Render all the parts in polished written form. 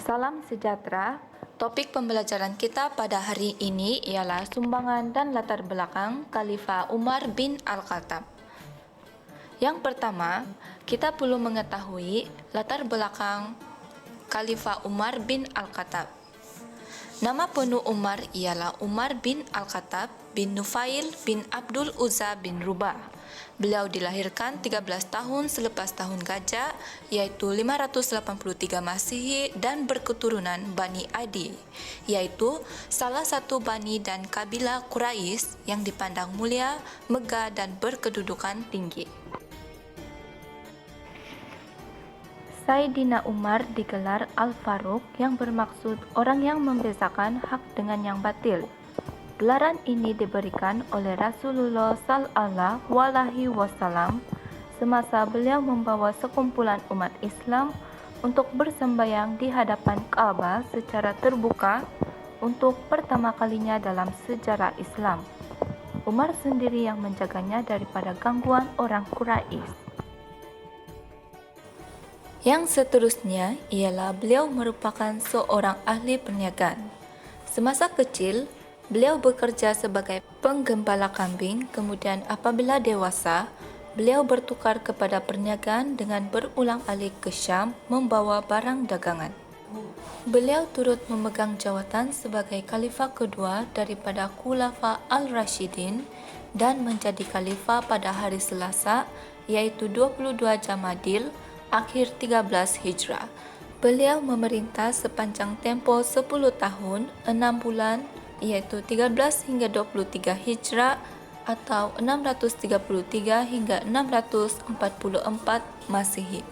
Salam sejahtera. Topik pembelajaran kita pada hari ini ialah sumbangan dan latar belakang Khalifah Umar bin Al-Khattab. Yang pertama, kita perlu mengetahui latar belakang Khalifah Umar bin Al-Khattab. Nama penuh Umar ialah Umar bin Al-Khattab bin Nufail bin Abdul Uzza bin Rubah. Beliau dilahirkan 13 tahun selepas tahun Gajah, yaitu 583 Masihi, dan berketurunan Bani Adi, yaitu salah satu bani dan kabilah Quraisy yang dipandang mulia, megah dan berkedudukan tinggi. Sayyidina Umar digelar Al-Faruq yang bermaksud orang yang membezakan hak dengan yang batil. Gelaran ini diberikan oleh Rasulullah Sallallahu Alaihi Wasallam semasa beliau membawa sekumpulan umat Islam untuk bersembahyang di hadapan Ka'bah secara terbuka untuk pertama kalinya dalam sejarah Islam. Umar sendiri yang menjaganya daripada gangguan orang Quraisy. Yang seterusnya ialah beliau merupakan seorang ahli perniagaan. Semasa kecil, beliau bekerja sebagai penggembala kambing, kemudian apabila dewasa, beliau bertukar kepada perniagaan dengan berulang alik ke Syam membawa barang dagangan. Beliau turut memegang jawatan sebagai khalifah kedua daripada Khulafa Al-Rashidin dan menjadi khalifah pada hari Selasa, yaitu 22 Jamadil, akhir 13 Hijrah. Beliau memerintah sepanjang tempoh 10 tahun, 6 bulan, yaitu 13 hingga 23 Hijrah atau 633 hingga 644 Masihi.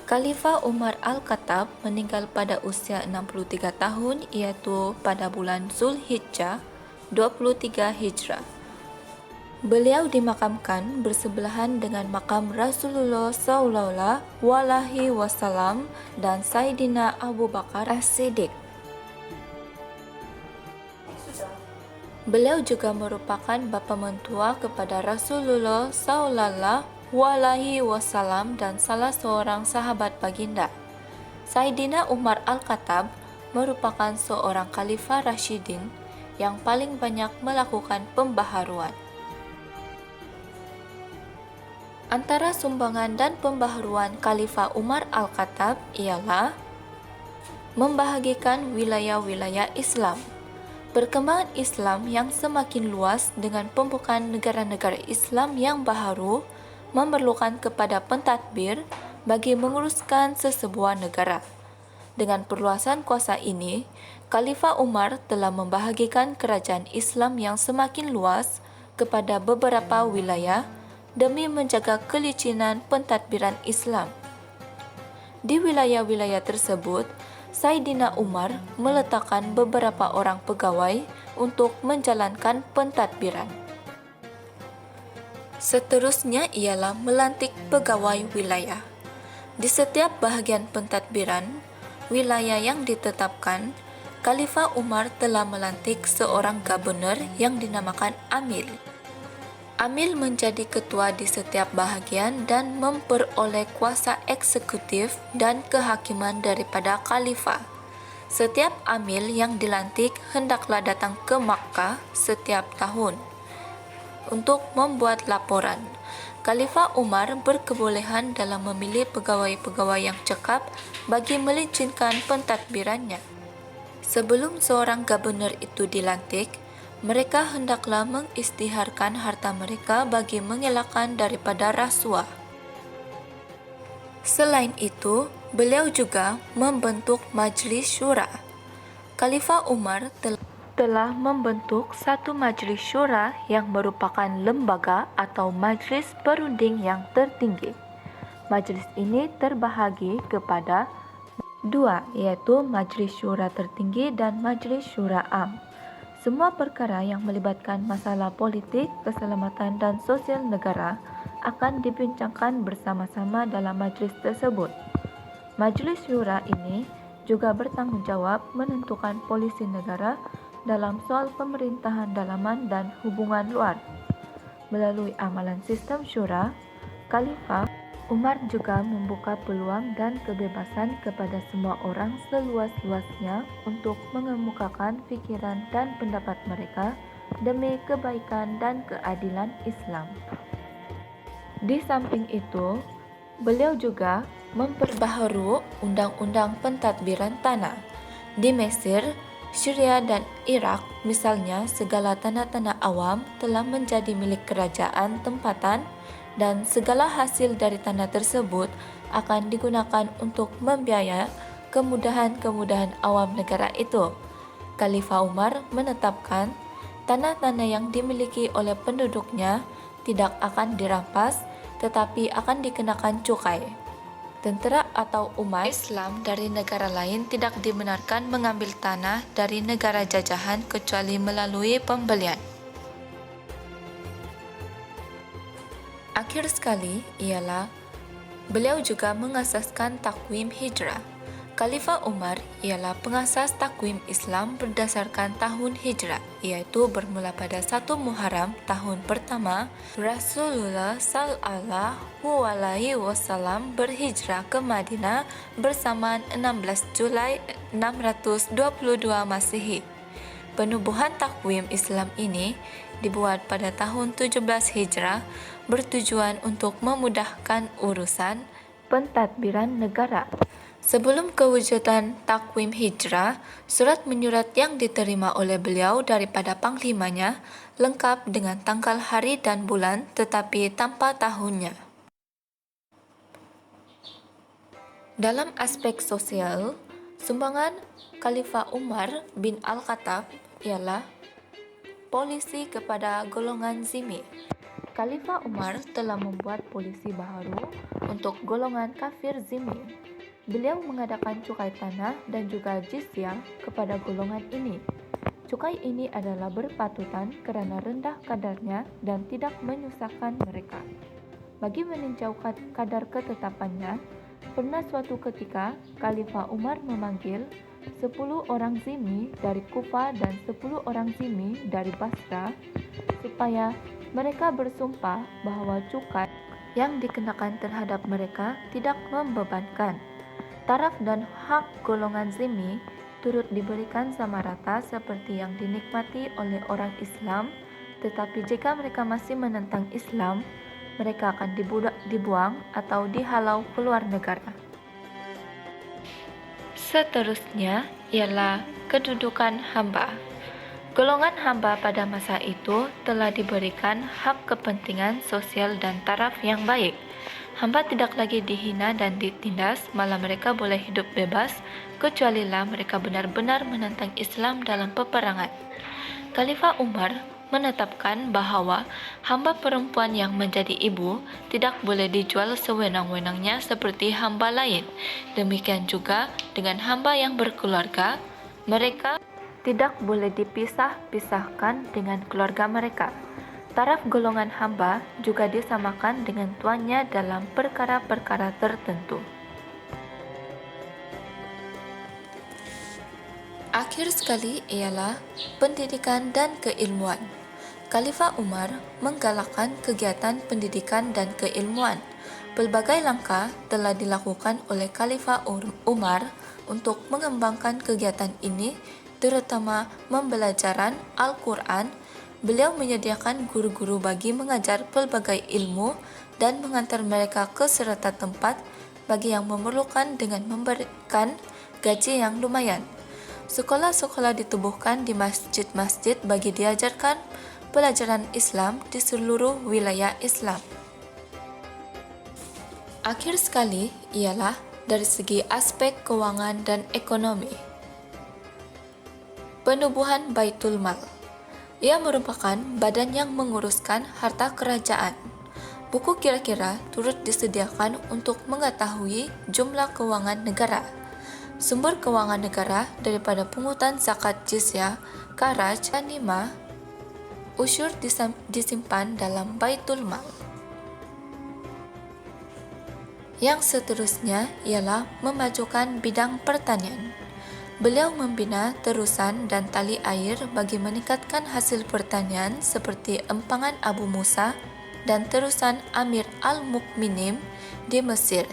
Khalifah Umar Al-Khattab meninggal pada usia 63 tahun, yaitu pada bulan Zulhijjah 23 Hijrah. Beliau dimakamkan bersebelahan dengan makam Rasulullah Sallallahu Alaihi Wasallam dan Sayyidina Abu Bakar As-Siddiq. Beliau juga merupakan bapa mentua kepada Rasulullah Sallallahu Alaihi Wasallam dan salah seorang sahabat baginda. Sayyidina Umar Al-Khattab merupakan seorang khalifah Rashidin yang paling banyak melakukan pembaharuan. Antara sumbangan dan pembaharuan Khalifah Umar Al-Khattab ialah membahagikan wilayah-wilayah Islam. Perkembangan Islam yang semakin luas dengan pembukaan negara-negara Islam yang baharu memerlukan kepada pentadbir bagi menguruskan sesebuah negara. Dengan perluasan kuasa ini, Khalifah Umar telah membahagikan kerajaan Islam yang semakin luas kepada beberapa wilayah demi menjaga kelicinan pentadbiran Islam. Di wilayah-wilayah tersebut, Sayyidina Umar meletakkan beberapa orang pegawai untuk menjalankan pentadbiran. Seterusnya ialah melantik pegawai wilayah. Di setiap bahagian pentadbiran wilayah yang ditetapkan, Khalifah Umar telah melantik seorang gubernur yang dinamakan Amil. Amil menjadi ketua di setiap bahagian dan memperoleh kuasa eksekutif dan kehakiman daripada khalifah. Setiap amil yang dilantik hendaklah datang ke Makkah setiap tahun untuk membuat laporan. Khalifah Umar berkebolehan dalam memilih pegawai-pegawai yang cekap bagi melicinkan pentadbirannya. Sebelum seorang gubernur itu dilantik, mereka hendaklah mengisytiharkan harta mereka bagi mengelakkan daripada rasuah. Selain itu, beliau juga membentuk Majlis Syura. Khalifah Umar telah membentuk satu Majlis Syura yang merupakan lembaga atau majlis perunding yang tertinggi. Majlis ini terbahagi kepada dua, yaitu Majlis Syura Tertinggi dan Majlis Syura Am. Semua perkara yang melibatkan masalah politik, keselamatan dan sosial negara akan dibincangkan bersama-sama dalam majlis tersebut. Majlis Syura ini juga bertanggung jawab menentukan polisi negara dalam soal pemerintahan dalaman dan hubungan luar. Melalui amalan sistem syura, Khalifah Umar juga membuka peluang dan kebebasan kepada semua orang seluas-luasnya untuk mengemukakan pikiran dan pendapat mereka demi kebaikan dan keadilan Islam. Di samping itu, beliau juga memperbaharui undang-undang pentadbiran tanah. Di Mesir, Syria dan Irak, misalnya, segala tanah-tanah awam telah menjadi milik kerajaan tempatan dan segala hasil dari tanah tersebut akan digunakan untuk membiayai kemudahan-kemudahan awam negara itu. Khalifah Umar menetapkan tanah-tanah yang dimiliki oleh penduduknya tidak akan dirampas, tetapi akan dikenakan cukai. Tentera atau umat Islam dari negara lain tidak dibenarkan mengambil tanah dari negara jajahan kecuali melalui pembelian. Akhir sekali ialah beliau juga mengasaskan takwim hijrah. Khalifah Umar ialah pengasas takwim Islam berdasarkan tahun hijrah, iaitu bermula pada 1 Muharram tahun pertama Rasulullah Sallallahu Alaihi Wasallam berhijrah ke Madinah bersamaan 16 Julai 622 Masehi. Penubuhan takwim Islam ini dibuat pada tahun 17 Hijrah bertujuan untuk memudahkan urusan pentadbiran negara. Sebelum kewujudan takwim hijrah, surat menyurat yang diterima oleh beliau daripada panglimanya lengkap dengan tanggal hari dan bulan tetapi tanpa tahunnya. Dalam aspek sosial, sumbangan Khalifah Umar bin Al-Khattab ialah polisi kepada golongan zimmi. Khalifah Umar telah membuat polisi baharu untuk golongan kafir zimmi. Beliau mengadakan cukai tanah dan juga jizyah kepada golongan ini. Cukai ini adalah berpatutan kerana rendah kadarnya dan tidak menyusahkan mereka. Bagi meninjau kadar ketetapannya, pernah suatu ketika Khalifah Umar memanggil 10 orang zimmi dari Kufah dan 10 orang zimmi dari Basra supaya mereka bersumpah bahawa cukai yang dikenakan terhadap mereka tidak membebankan. Taraf dan hak golongan zimmi turut diberikan sama rata seperti yang dinikmati oleh orang Islam, tetapi jika mereka masih menentang Islam, mereka akan dibuang atau dihalau keluar negara. Seterusnya ialah kedudukan hamba. Golongan hamba pada masa itu telah diberikan hak kepentingan sosial dan taraf yang baik. Hamba tidak lagi dihina dan ditindas, malah mereka boleh hidup bebas, kecualilah mereka benar-benar menentang Islam dalam peperangan. Khalifah Umar menetapkan bahawa hamba perempuan yang menjadi ibu tidak boleh dijual sewenang-wenangnya seperti hamba lain. Demikian juga dengan hamba yang berkeluarga, mereka tidak boleh dipisah-pisahkan dengan keluarga mereka. Taraf golongan hamba juga disamakan dengan tuannya dalam perkara-perkara tertentu. Akhir sekali ialah pendidikan dan keilmuan. Khalifah Umar menggalakkan kegiatan pendidikan dan keilmuan. Pelbagai langkah telah dilakukan oleh Khalifah Umar untuk mengembangkan kegiatan ini, terutama pembelajaran Al-Quran. Beliau menyediakan guru-guru bagi mengajar pelbagai ilmu dan mengantar mereka ke serata tempat bagi yang memerlukan dengan memberikan gaji yang lumayan. Sekolah-sekolah ditubuhkan di masjid-masjid bagi diajarkan pelajaran Islam di seluruh wilayah Islam. Akhir sekali ialah dari segi aspek kewangan dan ekonomi. Penubuhan Baitul Mal. Ia merupakan badan yang menguruskan harta kerajaan. Buku kira-kira turut disediakan untuk mengetahui jumlah kewangan negara. Sumber kewangan negara daripada pungutan zakat jizyah, kharaj, ganimah, usyur disimpan dalam Baitul Mal. Yang seterusnya ialah memajukan bidang pertanian. Beliau membina terusan dan tali air bagi meningkatkan hasil pertanian seperti empangan Abu Musa, dan terusan Amir al-Mukminin di Mesir.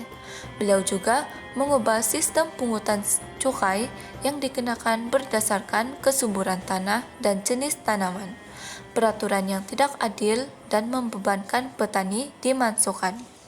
Beliau juga mengubah sistem pungutan cukai yang dikenakan berdasarkan kesuburan tanah dan jenis tanaman. Peraturan yang tidak adil dan membebankan petani dimasukkan.